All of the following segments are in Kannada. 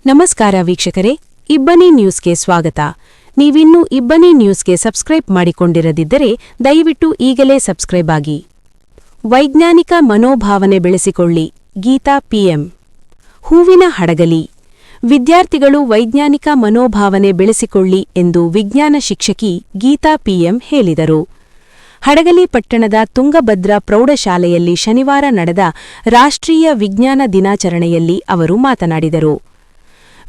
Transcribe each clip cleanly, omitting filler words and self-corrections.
ನಮಸ್ಕಾರ ವೀಕ್ಷಕರೇ, ಇಬ್ಬನಿ ನ್ಯೂಸ್ಗೆ ಸ್ವಾಗತ. ನೀವಿನ್ನೂ ಇಬ್ಬನಿ ನ್ಯೂಸ್ಗೆ ಸಬ್ಸ್ಕ್ರೈಬ್ ಮಾಡಿಕೊಂಡಿರದಿದ್ದರೆ ದಯವಿಟ್ಟು ಈಗಲೇ ಸಬ್ಸ್ಕ್ರೈಬ್ ಆಗಿ. ವೈಜ್ಞಾನಿಕ ಮನೋಭಾವನೆ ಬೆಳೆಸಿಕೊಳ್ಳಿ. ಗೀತಾ ಪಿಎಂ. ಹೂವಿನ ಹಡಗಲಿ. ವಿದ್ಯಾರ್ಥಿಗಳು ವೈಜ್ಞಾನಿಕ ಮನೋಭಾವನೆ ಬೆಳೆಸಿಕೊಳ್ಳಿ ಎಂದು ವಿಜ್ಞಾನ ಶಿಕ್ಷಕಿ ಗೀತಾ ಪಿಎಂ ಹೇಳಿದರು. ಹಡಗಲಿ ಪಟ್ಟಣದ ತುಂಗಭದ್ರಾ ಪ್ರೌಢಶಾಲೆಯಲ್ಲಿ ಶನಿವಾರ ನಡೆದ ರಾಷ್ಟ್ರೀಯ ವಿಜ್ಞಾನ ದಿನಾಚರಣೆಯಲ್ಲಿ ಅವರು ಮಾತನಾಡಿದರು.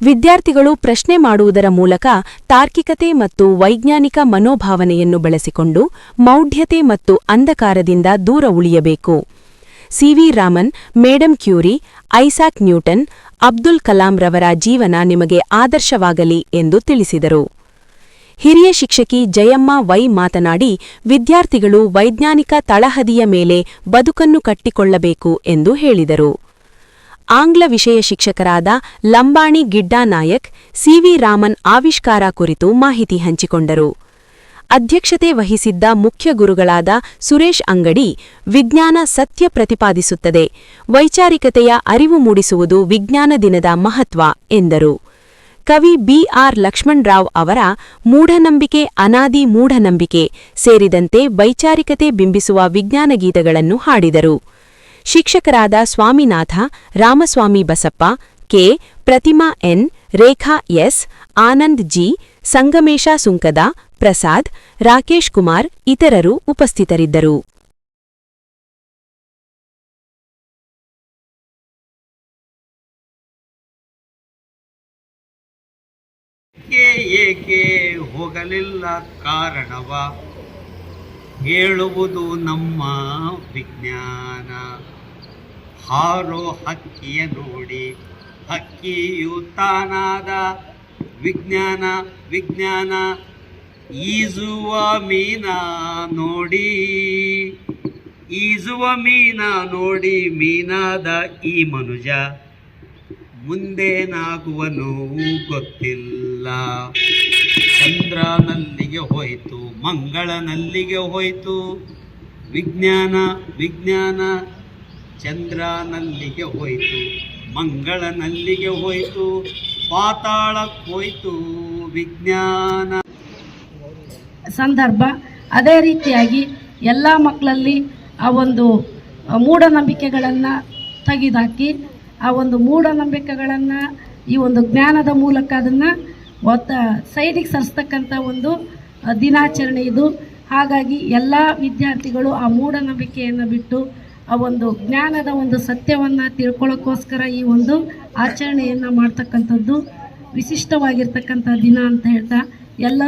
ವಿದ್ಯಾರ್ಥಿಗಳು ಪ್ರಶ್ನೆ ಮಾಡುವುದರ ಮೂಲಕ ತಾರ್ಕಿಕತೆ ಮತ್ತು ವೈಜ್ಞಾನಿಕ ಮನೋಭಾವನೆಯನ್ನು ಬೆಳೆಸಿಕೊಂಡು ಮೌಢ್ಯತೆ ಮತ್ತು ಅಂಧಕಾರದಿಂದ ದೂರ ಉಳಿಯಬೇಕು. C V Raman, madam Curie, Isaac Newton, Abdul ಕಲಾಂರವರ ಜೀವನ ನಿಮಗೆ ಆದರ್ಶವಾಗಲಿ ಎಂದು ತಿಳಿಸಿದರು. ಹಿರಿಯ ಶಿಕ್ಷಕಿ ಜಯಮ್ಮ ವೈ ಮಾತನಾಡಿ, ವಿದ್ಯಾರ್ಥಿಗಳು ವೈಜ್ಞಾನಿಕ ತಳಹದಿಯ ಮೇಲೆ ಬದುಕನ್ನು ಕಟ್ಟಿಕೊಳ್ಳಬೇಕು ಎಂದು ಹೇಳಿದರು. ಆಂಗ್ಲ ವಿಷಯ ಶಿಕ್ಷಕರಾದ ಲಂಬಾಣಿ ಗಿಡ್ಡಾನಾಯಕ್, ಸಿವಿ ರಾಮನ್ ಆವಿಷ್ಕಾರ ಕುರಿತು ಮಾಹಿತಿ ಹಂಚಿಕೊಂಡರು. ಅಧ್ಯಕ್ಷತೆ ವಹಿಸಿದ್ದ ಮುಖ್ಯ ಗುರುಗಳಾದ ಸುರೇಶ್ ಅಂಗಡಿ, ವಿಜ್ಞಾನ ಸತ್ಯ ಪ್ರತಿಪಾದಿಸುತ್ತದೆ, ವೈಚಾರಿಕತೆಯ ಅರಿವು ಮೂಡಿಸುವುದು ವಿಜ್ಞಾನ ದಿನದ ಮಹತ್ವ ಎಂದರು. ಕವಿ ಬಿಆರ್ ಲಕ್ಷ್ಮಣರಾವ್ ಅವರ ಮೂಢನಂಬಿಕೆ ಅನಾದಿ ಮೂಢನಂಬಿಕೆ ಸೇರಿದಂತೆ ವೈಚಾರಿಕತೆ ಬಿಂಬಿಸುವ ವಿಜ್ಞಾನ ಗೀತಗಳನ್ನು ಹಾಡಿದರು. ಶಿಕ್ಷಕರಾದ ಸ್ವಾಮಿನಾಥ, ರಾಮಸ್ವಾಮಿ ಬಸಪ್ಪ, ಕೆ, ಪ್ರತಿಮಾ ಎನ್, ರೇಖಾ ಎಸ್, ಆನಂದ್ ಜಿ, ಸಂಗಮೇಶ ಸುಂಕದ, ಪ್ರಸಾದ್, ರಾಕೇಶ್ ಕುಮಾರ್ ಇತರರು ಉಪಸ್ಥಿತರಿದ್ದರು. ಏಕೆ ಹೋಗಲಿಲ್ಲ ಕಾರಣವ ಹೇಳುವುದು ನಮ್ಮ ವಿಜ್ಞಾನ. ಹಾರೋ ಹಕ್ಕಿಯ ನೋಡಿ ಹಕ್ಕಿಯು ತಾನಾದ ವಿಜ್ಞಾನ ವಿಜ್ಞಾನ. ಈಜುವ ಮೀನ ನೋಡಿ ಈಜುವ ಮೀನ ನೋಡಿ ಮೀನಾದ ಈ ಮನುಜ ಮುಂದೇನಾಗುವನು ಗೊತ್ತಿಲ್ಲ. ಚಂದ್ರನಲ್ಲಿಗೆ ಹೋಯಿತು, ಮಂಗಳನಲ್ಲಿಗೆ ಹೋಯಿತು, ವಿಜ್ಞಾನ ವಿಜ್ಞಾನ. ಚಂದ್ರನಲ್ಲಿಗೆ ಹೋಯಿತು, ಮಂಗಳನಲ್ಲಿಗೆ ಹೋಯಿತು, ಪಾತಾಳಕ್ಕೆ ಹೋಯಿತು ವಿಜ್ಞಾನ. ಸಂದರ್ಭ ಅದೇ ರೀತಿಯಾಗಿ ಎಲ್ಲ ಮಕ್ಕಳಲ್ಲಿ ಆ ಒಂದು ಮೂಢನಂಬಿಕೆಗಳನ್ನು ತೆಗೆದುಹಾಕಿ ಆ ಒಂದು ಮೂಢನಂಬಿಕೆಗಳನ್ನು ಈ ಒಂದು ಜ್ಞಾನದ ಮೂಲಕ ಅದನ್ನು ಸೈಡಿಗೆ ಸರಿಸ್ತಕ್ಕಂಥ ಒಂದು ದಿನಾಚರಣೆ ಇದು. ಹಾಗಾಗಿ ಎಲ್ಲ ವಿದ್ಯಾರ್ಥಿಗಳು ಆ ಮೂಢನಂಬಿಕೆಯನ್ನು ಬಿಟ್ಟು ಆ ಒಂದು ಜ್ಞಾನದ ಒಂದು ಸತ್ಯವನ್ನು ತಿಳ್ಕೊಳ್ಳೋಕ್ಕೋಸ್ಕರ ಈ ಒಂದು ಆಚರಣೆಯನ್ನು ಮಾಡ್ತಕ್ಕಂಥದ್ದು ವಿಶಿಷ್ಟವಾಗಿರ್ತಕ್ಕಂಥ ದಿನ ಅಂತ ಹೇಳ್ತಾ ಎಲ್ಲ